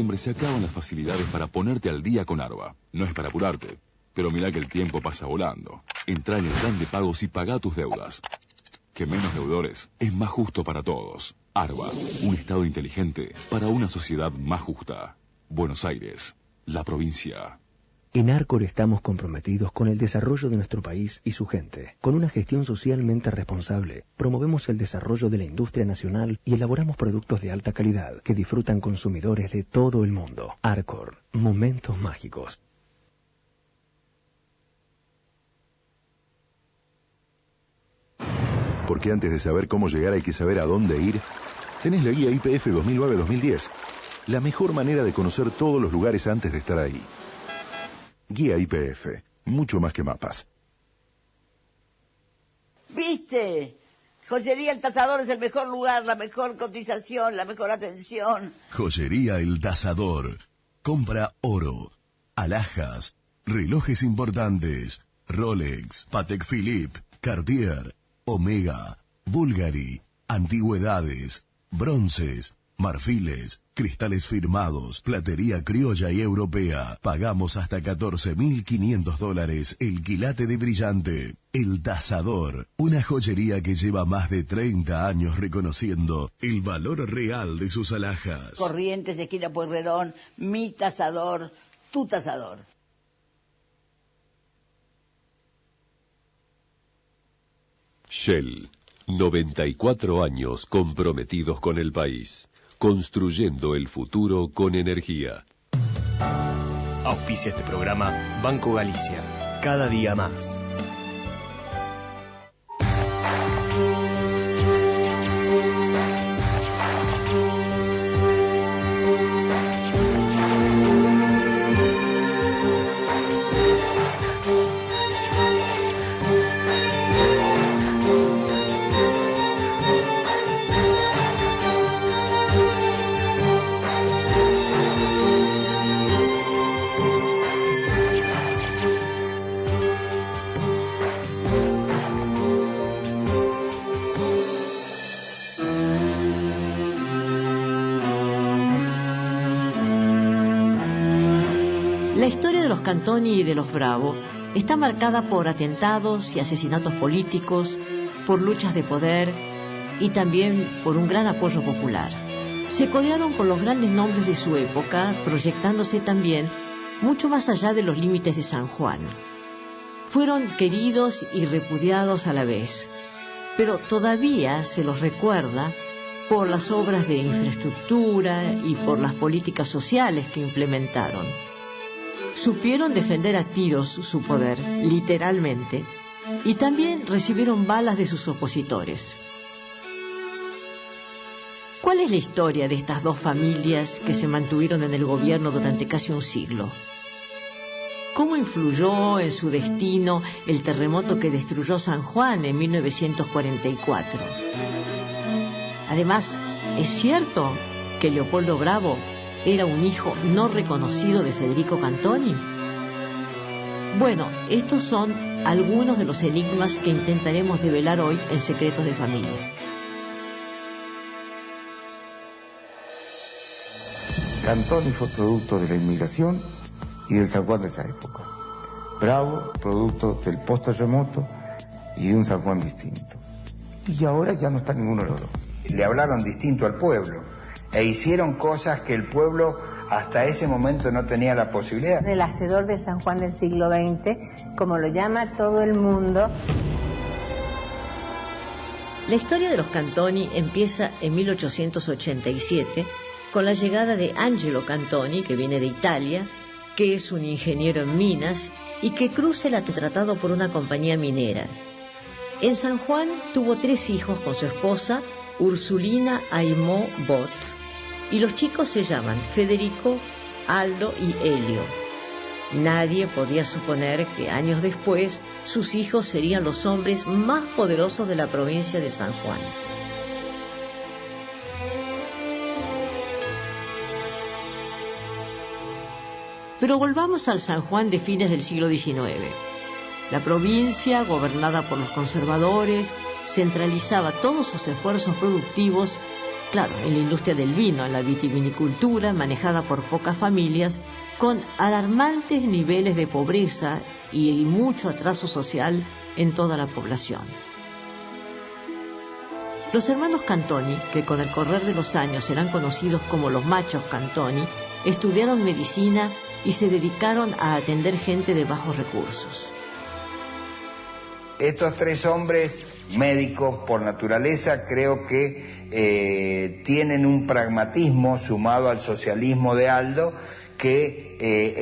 diciembre se acaban las facilidades para ponerte al día con Arba. No es para apurarte, pero mirá que el tiempo pasa volando. Entrá en el plan de pagos y pagá tus deudas. Que menos deudores es más justo para todos. Arba, un Estado inteligente para una sociedad más justa. Buenos Aires, la provincia. En Arcor estamos comprometidos con el desarrollo de nuestro país y su gente. Con una gestión socialmente responsable, promovemos el desarrollo de la industria nacional y elaboramos productos de alta calidad que disfrutan consumidores de todo el mundo. Arcor, momentos mágicos. Porque antes de saber cómo llegar hay que saber a dónde ir. Tenés la guía IPF 2009-2010. La mejor manera de conocer todos los lugares antes de estar ahí. Guía IPF, mucho más que mapas. ¿Viste? Joyería El Tasador es el mejor lugar, la mejor cotización, la mejor atención. Joyería El Tasador. Compra oro, alhajas, relojes importantes, Rolex, Patek Philippe, Cartier, Omega, Bulgari, antigüedades, bronces, marfiles, cristales firmados, platería criolla y europea. Pagamos hasta $14.500 el quilate de brillante. El Tasador, una joyería que lleva más de 30 años reconociendo el valor real de sus alhajas. Corrientes, esquina Pueyrredón, mi tasador, tu tasador. Shell, 94 años comprometidos con el país. Construyendo el futuro con energía. Auspicia este programa Banco Galicia. Cada día más. La historia de los Cantoni y de los Bravo está marcada por atentados y asesinatos políticos, por luchas de poder y también por un gran apoyo popular. Se codearon con los grandes nombres de su época, proyectándose también mucho más allá de los límites de San Juan. Fueron queridos y repudiados a la vez, pero todavía se los recuerda por las obras de infraestructura y por las políticas sociales que implementaron. Supieron defender a tiros su poder, literalmente, y también recibieron balas de sus opositores. ¿Cuál es la historia de estas dos familias que se mantuvieron en el gobierno durante casi un siglo? ¿Cómo influyó en su destino el terremoto que destruyó San Juan en 1944? Además, ¿es cierto que Leopoldo Bravo era un hijo no reconocido de Federico Cantoni? Bueno, estos son algunos de los enigmas que intentaremos develar hoy en Secretos de Familia. Cantoni fue producto de la inmigración y del San Juan de esa época. Bravo, producto del post-terremoto y de un San Juan distinto. Y ahora ya no está ninguno de los dos. Le hablaron distinto al pueblo e hicieron cosas que el pueblo hasta ese momento no tenía la posibilidad. El hacedor de San Juan del siglo XX, como lo llama todo el mundo. La historia de los Cantoni empieza en 1887 con la llegada de Angelo Cantoni, que viene de Italia, que es un ingeniero en minas y que cruza el tratado por una compañía minera. En San Juan tuvo 3 hijos con su esposa, Ursulina Aimó Bot, y los chicos se llaman Federico, Aldo y Helio. Nadie podía suponer que años después sus hijos serían los hombres más poderosos de la provincia de San Juan. Pero volvamos al San Juan de fines del siglo XIX. La provincia, gobernada por los conservadores, centralizaba todos sus esfuerzos productivos claro, en la industria del vino, en la vitivinicultura, manejada por pocas familias, con alarmantes niveles de pobreza y mucho atraso social en toda la población. Los hermanos Cantoni, que con el correr de los años serán conocidos como los machos Cantoni, estudiaron medicina y se dedicaron a atender gente de bajos recursos. Estos tres hombres, médicos por naturaleza, creo que tienen un pragmatismo sumado al socialismo de Aldo que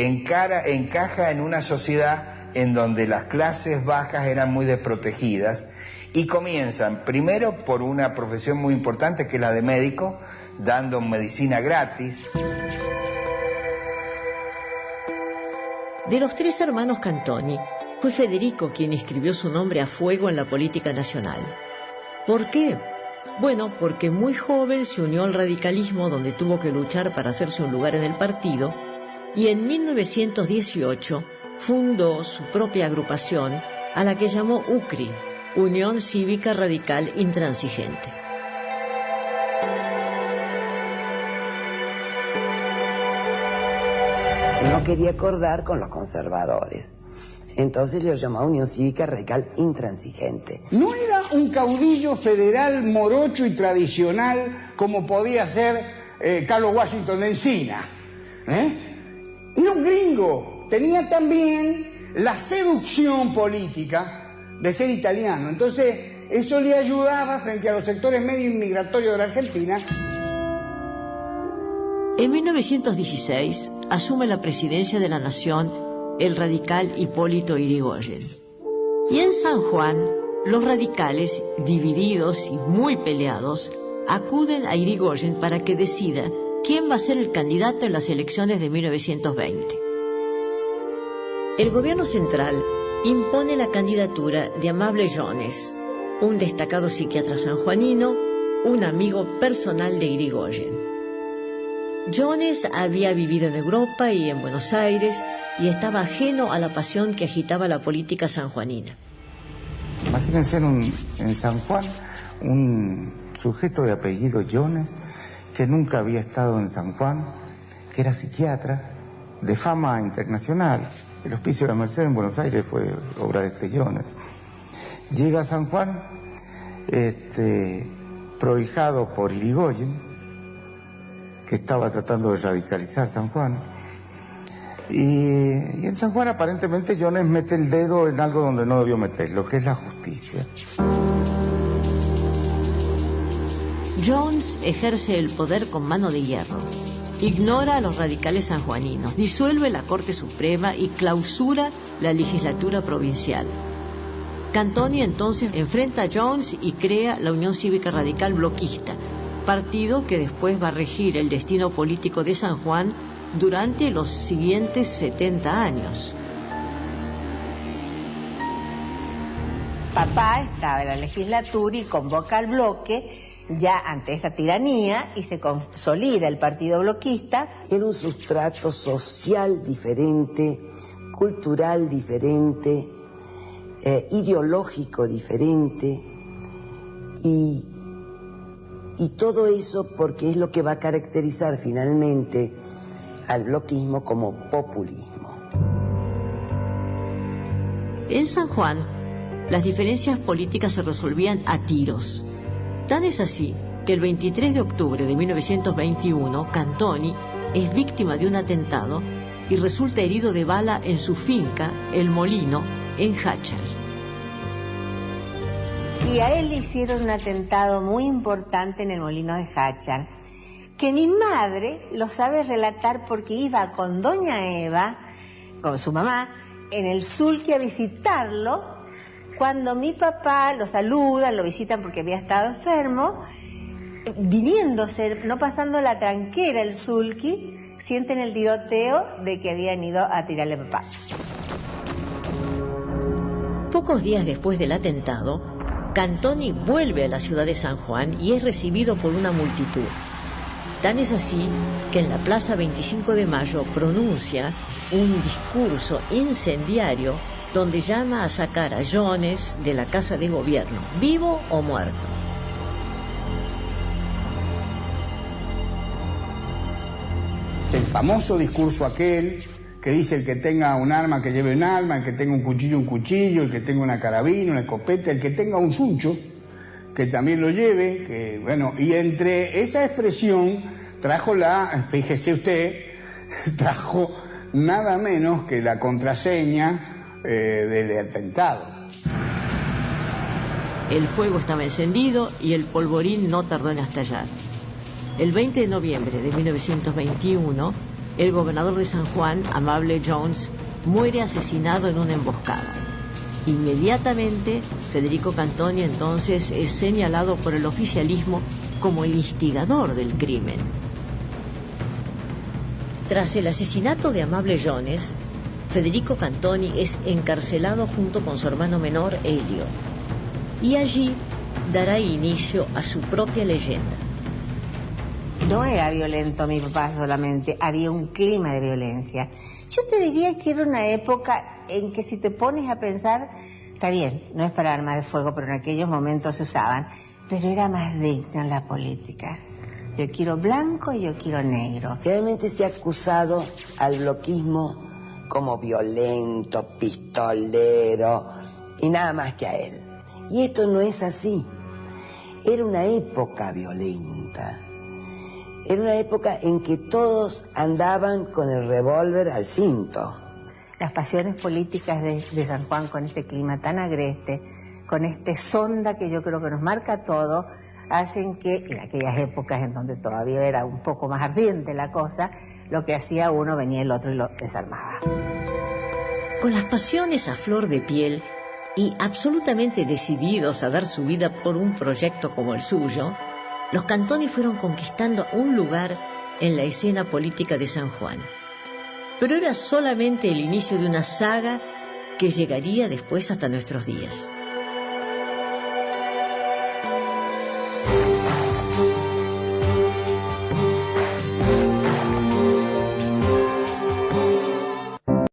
encaja en una sociedad en donde las clases bajas eran muy desprotegidas y comienzan primero por una profesión muy importante que es la de médico, dando medicina gratis. De los tres hermanos Cantoni, fue Federico quien escribió su nombre a fuego en la política nacional. ¿Por qué? Bueno, porque muy joven se unió al radicalismo donde tuvo que luchar para hacerse un lugar en el partido y en 1918 fundó su propia agrupación a la que llamó UCRI, Unión Cívica Radical Intransigente. No quería acordar con los conservadores. Entonces lo llamó Unión Cívica Radical Intransigente. No era un caudillo federal morocho y tradicional como podía ser Carlos Washington de Encina. Era un gringo. Tenía también la seducción política de ser italiano. Entonces eso le ayudaba frente a los sectores medio inmigratorios de la Argentina. En 1916 asume la presidencia de la Nación el radical Hipólito Yrigoyen. Y en San Juan, los radicales, divididos y muy peleados, acuden a Yrigoyen para que decida quién va a ser el candidato en las elecciones de 1920. El gobierno central impone la candidatura de Amable Jones, un destacado psiquiatra sanjuanino, un amigo personal de Yrigoyen. Jones había vivido en Europa y en Buenos Aires y estaba ajeno a la pasión que agitaba la política sanjuanina. Imagínense en San Juan un sujeto de apellido Jones que nunca había estado en San Juan, que era psiquiatra de fama internacional. El Hospicio de la Merced en Buenos Aires fue obra de este Jones. Llega a San Juan prohijado por Yrigoyen, que estaba tratando de radicalizar San Juan. Y en San Juan aparentemente Jones mete el dedo en algo donde no debió meterlo, que es la justicia. Jones ejerce el poder con mano de hierro. Ignora a los radicales sanjuaninos, disuelve la Corte Suprema y clausura la legislatura provincial. Cantoni entonces enfrenta a Jones y crea la Unión Cívica Radical Bloquista, partido que después va a regir el destino político de San Juan durante los siguientes 70 años. Papá estaba en la legislatura y convoca al bloque ya ante esta tiranía y se consolida el partido bloquista. Era un sustrato social diferente, cultural diferente, ideológico diferente y todo eso porque es lo que va a caracterizar finalmente al bloquismo como populismo. En San Juan, las diferencias políticas se resolvían a tiros. Tan es así que el 23 de octubre de 1921, Cantoni es víctima de un atentado y resulta herido de bala en su finca, El Molino, en Háchal. Y a él le hicieron un atentado muy importante en el Molino de Háchal, que mi madre lo sabe relatar porque iba con doña Eva, con su mamá, en el Sulky a visitarlo, cuando mi papá lo saludan, lo visitan porque había estado enfermo, viniéndose, no pasando la tranquera el Sulky, sienten el tiroteo de que habían ido a tirarle a papá. Pocos días después del atentado, Cantoni vuelve a la ciudad de San Juan y es recibido por una multitud. Tan es así que en la Plaza 25 de Mayo pronuncia un discurso incendiario donde llama a sacar a Jones de la Casa de Gobierno, vivo o muerto. famoso discurso aquel que dice: el que tenga un arma que lleve un arma, el que tenga un cuchillo, el que tenga una carabina, una escopeta, el que tenga un suncho que también lo lleve, que bueno, y entre esa expresión fíjese usted, trajo nada menos que la contraseña del atentado. El fuego estaba encendido y el polvorín no tardó en estallar. El 20 de noviembre de 1921, el gobernador de San Juan, Amable Jones, muere asesinado en una emboscada. Inmediatamente, Federico Cantoni entonces es señalado por el oficialismo como el instigador del crimen. Tras el asesinato de Amable Jones, Federico Cantoni es encarcelado junto con su hermano menor, Elio, y allí dará inicio a su propia leyenda. No era violento mi papá solamente, había un clima de violencia. Yo te diría que era una época en que, si te pones a pensar, está bien, no es para armas de fuego, pero en aquellos momentos se usaban, pero era más digna la política. Yo quiero blanco y yo quiero negro. Realmente se ha acusado al bloquismo como violento, pistolero y nada más que a él. Y esto no es así. Era una época violenta. Era una época en que todos andaban con el revólver al cinto. Las pasiones políticas de San Juan, con este clima tan agreste, con este sonda que yo creo que nos marca todo, hacen que en aquellas épocas en donde todavía era un poco más ardiente la cosa, lo que hacía uno venía el otro y lo desarmaba. Con las pasiones a flor de piel y absolutamente decididos a dar su vida por un proyecto como el suyo, los Cantoni fueron conquistando un lugar en la escena política de San Juan. Pero era solamente el inicio de una saga que llegaría después hasta nuestros días.